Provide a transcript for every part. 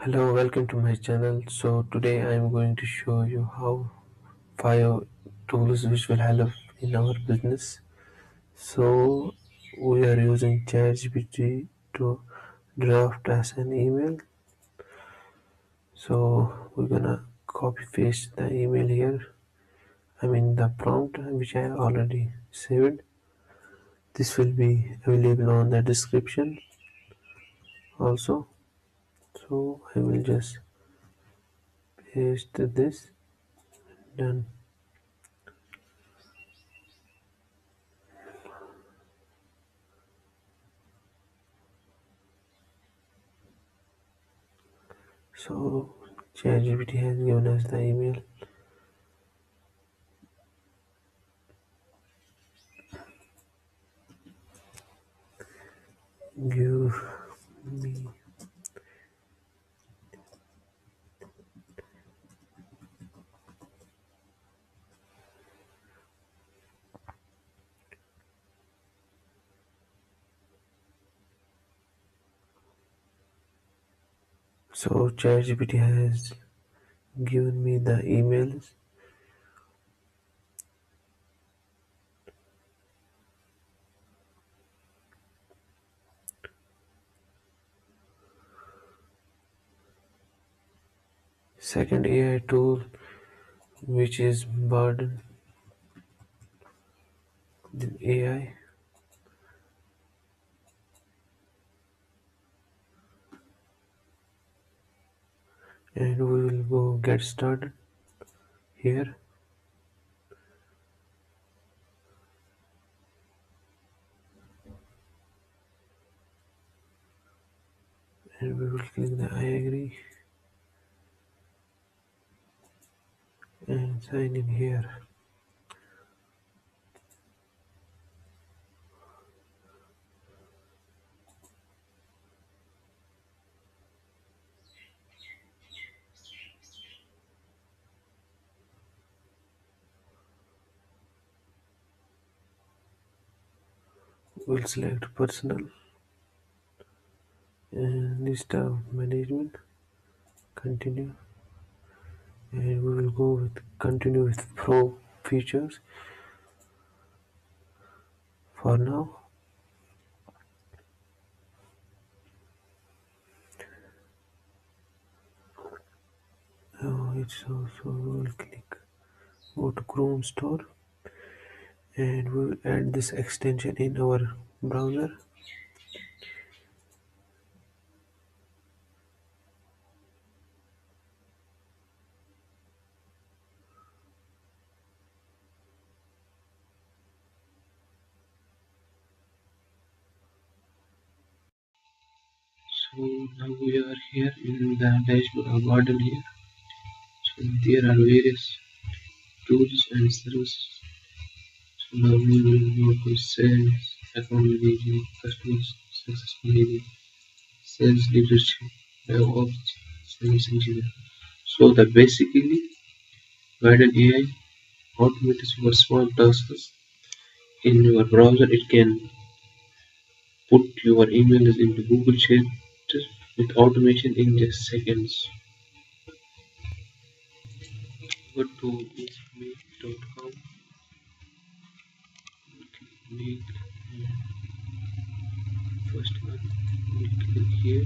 Hello, welcome to my channel. So today I am going to show you how five tools which will help in our business. So we are using ChatGPT to draft us an email. So we're gonna copy paste the email here. I mean the prompt which I already saved. This will be available on the description also. So I will just paste this. Done. So ChatGPT has given us the email. Give me. So ChatGPT has given me the emails. Second AI tool, which is Bardeen AI, and we will go get started here, and we will click the I agree and sign in here. We'll select personal and list of management, continue, and we will go with continue with pro features for now. It's also we will click go to Chrome store and we will add this extension in our browser. So now we are here in the dashboard of Bardeen here. So there are various tools and services. So now we will work with sales, account management, customer success management, sales leadership, DevOps, sales engineer. So that basically Bardeen AI automates your small tasks in your browser. It can put your emails into Google Chat with automation in just seconds. Go to make.com, make first one, we click here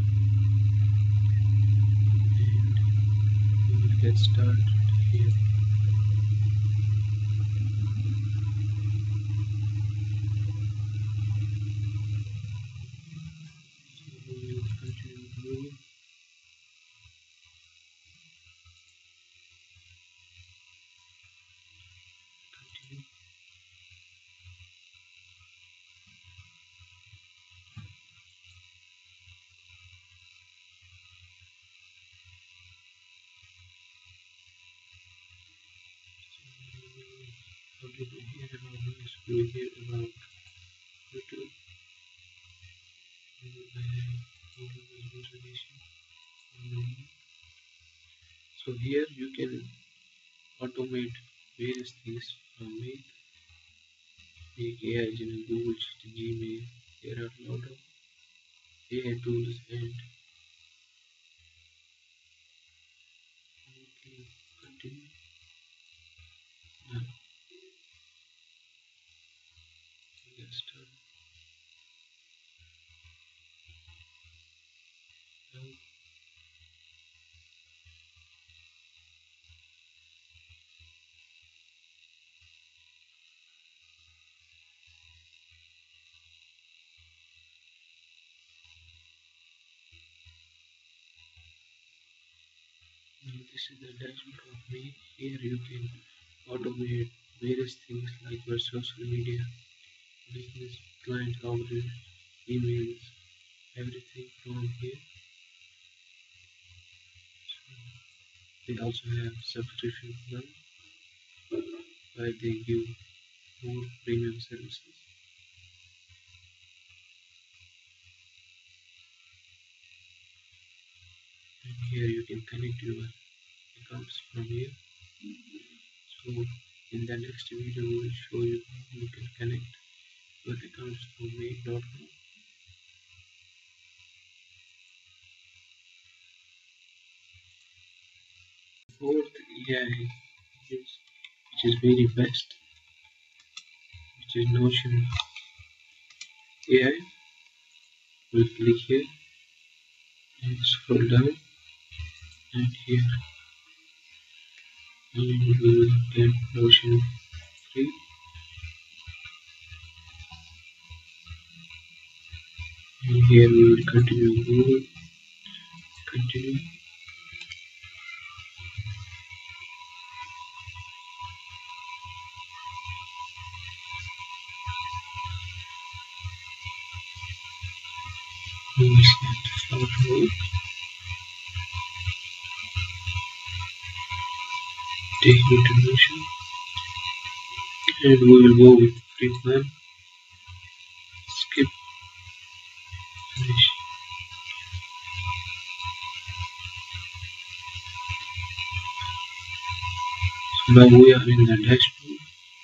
and we will get started here. So we will continue moving, continue. So we will hear about news, we will hear about YouTube, we will have motivation. So here you can automate various things from make AI generate Google Sheet, Gmail. There are a lot of AI tools and continue. Now get started. Now this is the dashboard of me. Here you can automate various things like your social media, business, client outreach, emails, everything from here. They also have subscription plan where they give more premium services. And here you can connect your accounts from here. So in the next video we will show you how you can connect your accounts to make.com. Fourth AI which is very best, which is Notion AI. We'll click here and scroll down, and here you will get Notion free, and here we will continue Google, continue. We will select software, take you to Notion, and we will go with free plan, skip, finish. So now we are in the dashboard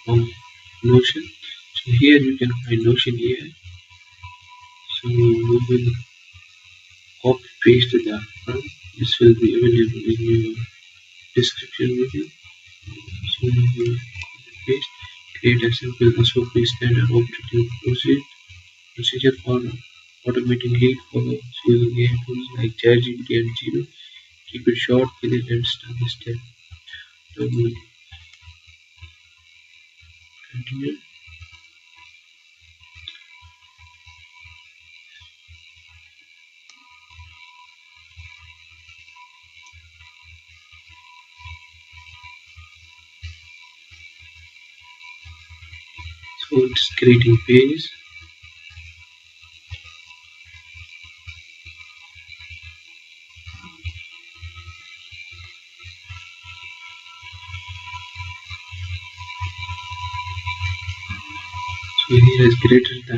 of Notion. So here you can find Notion AI. So we will copy paste the file. This will be available in your description video. So we will copy paste, create a simple SOP standard operating procedure for automating lead follow-ups using AI tools like ChatGPT and Gmail. Keep it short, clear, and step by step. Now we will continue. So it's creating pages. So here has created the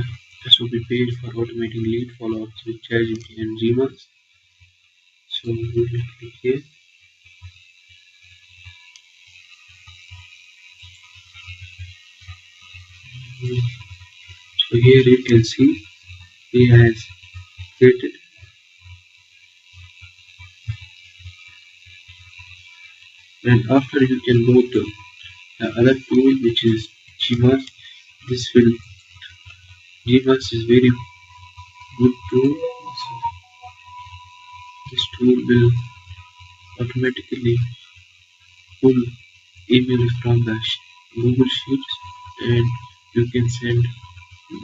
SOP page for automating lead follow-ups with ChatGPT and Gmail. So we will click here. So here you can see he has created, and after you can go to the other tool which is Gmail. Gmail is very good tool. So this tool will automatically pull emails from the Google Sheets, and you can send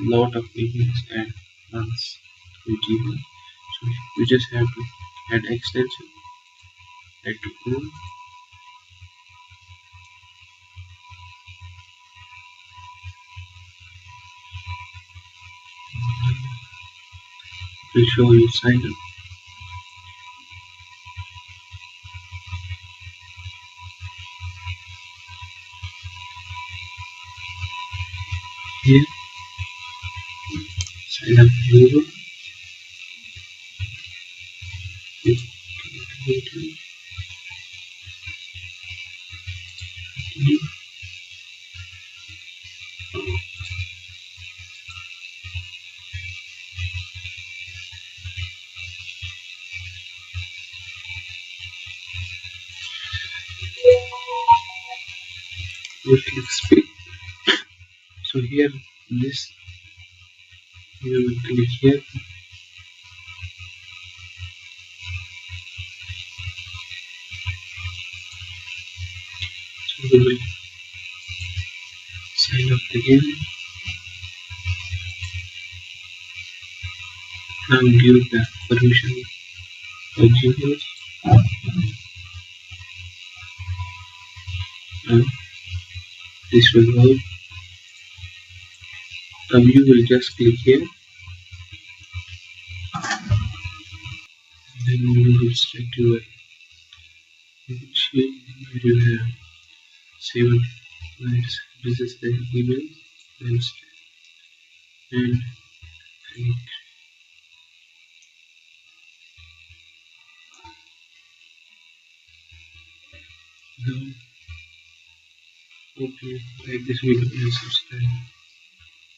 lot of emails at once through Gmail. So you just have to add extension, add to Chrome, will show you sign up. Here, sign up Google. You can go to continue. we click speak. So here this we will click here. So we will sign up again. Now give the permission of Gmail. Now this will work. Now you will just click here. Then you will select your sheet where you have 7 lines. This is the email. Then and click down. Okay, like this video and subscribe.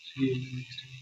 See you in the next time.